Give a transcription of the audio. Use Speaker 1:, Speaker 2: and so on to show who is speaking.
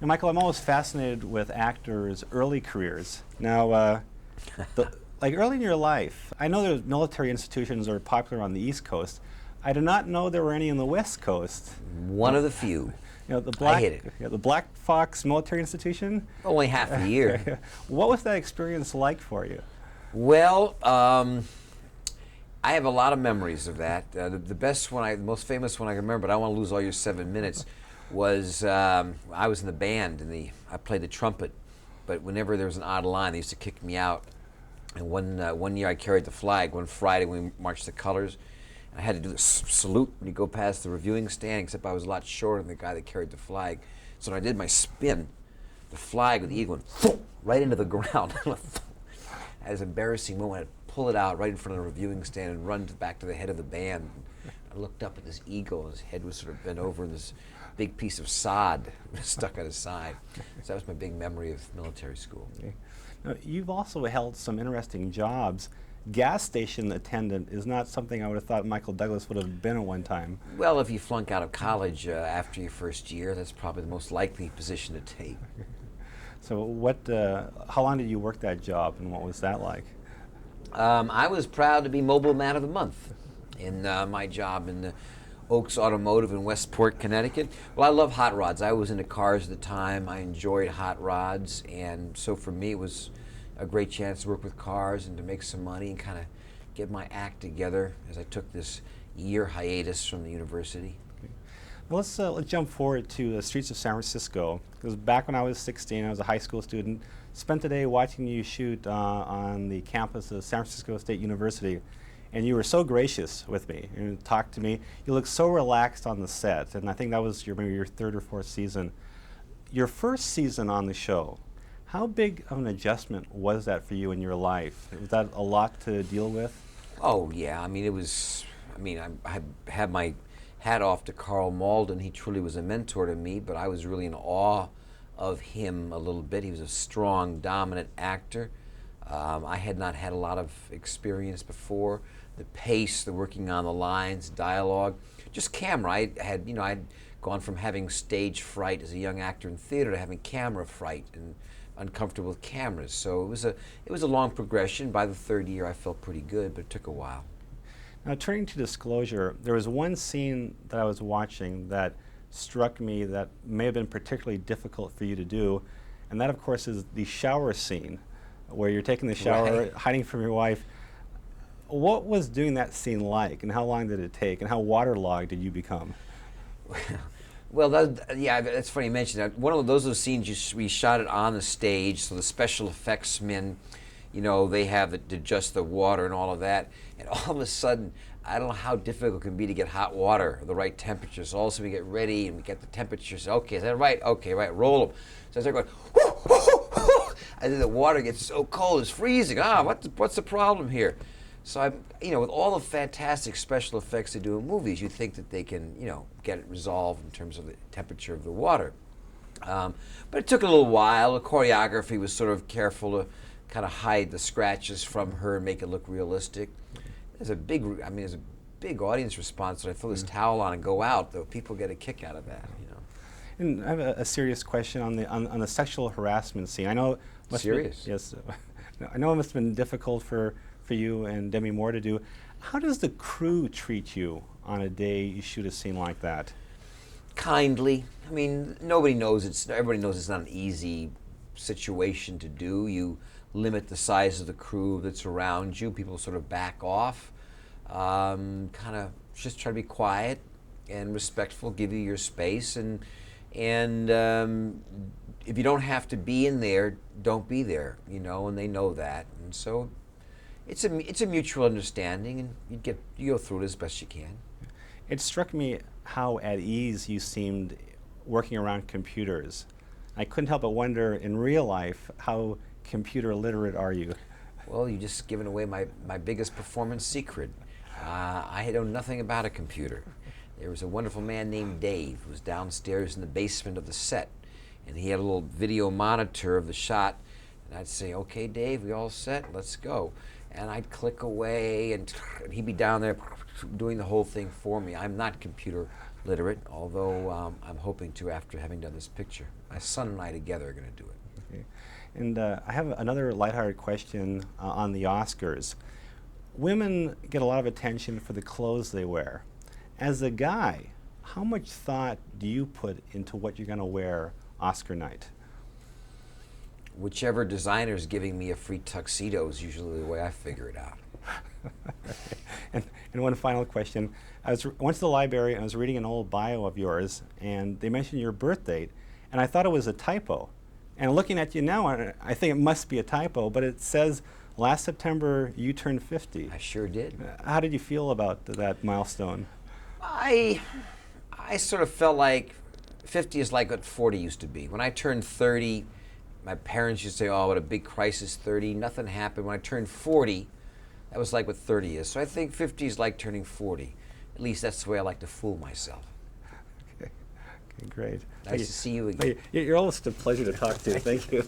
Speaker 1: And Michael, I'm always fascinated with actors' early careers. Now, like early in your life, I know there's military institutions are popular on the East Coast. I did not know there were any on the West Coast.
Speaker 2: One of the few.
Speaker 1: The
Speaker 2: I hate it.
Speaker 1: The Black Fox Military Institution.
Speaker 2: Only half a year.
Speaker 1: What was that experience like for you?
Speaker 2: Well, I have a lot of memories of that. The best one, the most famous one I can remember, but I don't want to lose all your 7 minutes, was I was in the band and I played the trumpet, but whenever there was an odd line, they used to kick me out. And one year I carried the flag. One Friday we marched the colors, and I had to do the salute when you go past the reviewing stand, except I was a lot shorter than the guy that carried the flag. So when I did my spin, the flag with the eagle went right into the ground. That was an embarrassing moment. I had to pull it out right in front of the reviewing stand and run back to the head of the band. I looked up at this eagle, and his head was sort of bent over, and this big piece of sod stuck on his side. So that was my big memory of military school.
Speaker 1: Okay. Now, you've also held some interesting jobs. Gas station attendant is not something I would have thought Michael Douglas would have been at one time.
Speaker 2: Well, if you flunk out of college after your first year, that's probably the most likely position to take.
Speaker 1: So how long did you work that job, and what was that like?
Speaker 2: I was proud to be Mobile Man of the Month in my job in the Oaks Automotive in Westport, Connecticut. Well, I love hot rods. I was into cars at the time. I enjoyed hot rods, and so for me it was a great chance to work with cars and to make some money and kind of get my act together as I took this year hiatus from the university.
Speaker 1: Okay. Well, let's jump forward to the streets of San Francisco, because back when I was 16, I was a high school student, spent the day watching you shoot on the campus of San Francisco State University. And you were so gracious with me. You talked to me. You looked so relaxed on the set, and I think that was maybe your third or fourth season. Your first season on the show, how big of an adjustment was that for you in your life? Was that a lot to deal with?
Speaker 2: Oh yeah, I mean it was. I mean I had my hat off to Carl Malden. He truly was a mentor to me, but I was really in awe of him a little bit. He was a strong, dominant actor. I had not had a lot of experience before. The pace, the working on the lines, dialogue, just camera. I'd gone from having stage fright as a young actor in theater to having camera fright and uncomfortable with cameras. So it was a long progression. By the third year, I felt pretty good, but it took a while.
Speaker 1: Now, turning to disclosure, there was one scene that I was watching that struck me that may have been particularly difficult for you to do, and that, of course, is the shower scene, where you're taking the shower,
Speaker 2: Right.
Speaker 1: hiding from your wife. What was doing that scene like, and how long did it take, and how waterlogged did you become?
Speaker 2: Well, that's funny you mentioned that. One of those scenes we shot it on the stage, so the special effects men, they have to adjust the water and all of that. And all of a sudden, I don't know how difficult it can be to get hot water, the right temperature. So all of a sudden we get ready and we get the temperatures. Okay, is that right? Okay, right, roll them. So I start going, whoo, whoo, whoo, and then the water gets so cold, it's freezing. What's the problem here? So with all the fantastic special effects they do in movies, you think that they can, get it resolved in terms of the temperature of the water. But it took a little while. The choreography was sort of careful to kind of hide the scratches from her and make it look realistic. There's a big audience response when I throw this towel on and go out, though. People get a kick out of that,
Speaker 1: And I have a serious question on the sexual harassment scene. I know
Speaker 2: serious.
Speaker 1: Yes, I know it must have been difficult for you and Demi Moore to do. How does the crew treat you on a day you shoot a scene like that?
Speaker 2: Kindly. I mean, everybody knows it's not an easy situation to do. You limit the size of the crew that's around you. People sort of back off, kind of just try to be quiet and respectful, give you your space, and if you don't have to be in there, don't be there, and they know that. And so it's a mutual understanding, and you go through it as best you can.
Speaker 1: It struck me how at ease you seemed working around computers. I couldn't help but wonder, in real life, how computer literate are you?
Speaker 2: Well, you just given away my biggest performance secret. I know nothing about a computer. There was a wonderful man named Dave who was downstairs in the basement of the set, and he had a little video monitor of the shot, and I'd say, okay, Dave, we all set? Let's go. and I'd click away, and he'd be down there doing the whole thing for me. I'm not computer literate, although I'm hoping to after having done this picture. My son and I together are going to do it.
Speaker 1: Okay. And I have another lighthearted question on the Oscars. Women get a lot of attention for the clothes they wear. As a guy, how much thought do you put into what you're going to wear Oscar night?
Speaker 2: Whichever designer is giving me a free tuxedo is usually the way I figure it out.
Speaker 1: And one final question. I went to the library and I was reading an old bio of yours, and they mentioned your birth date, and I thought it was a typo. And looking at you now, I think it must be a typo, but it says last September you turned 50.
Speaker 2: I sure did.
Speaker 1: How did you feel about that milestone?
Speaker 2: I sort of felt like 50 is like what 40 used to be. When I turned 30, my parents used to say, oh, what a big crisis, 30. Nothing happened. When I turned 40, that was like what 30 is. So I think 50 is like turning 40. At least that's the way I like to fool myself.
Speaker 1: Okay, great.
Speaker 2: Nice to see you again.
Speaker 1: You're almost a pleasure to talk to. Thank you.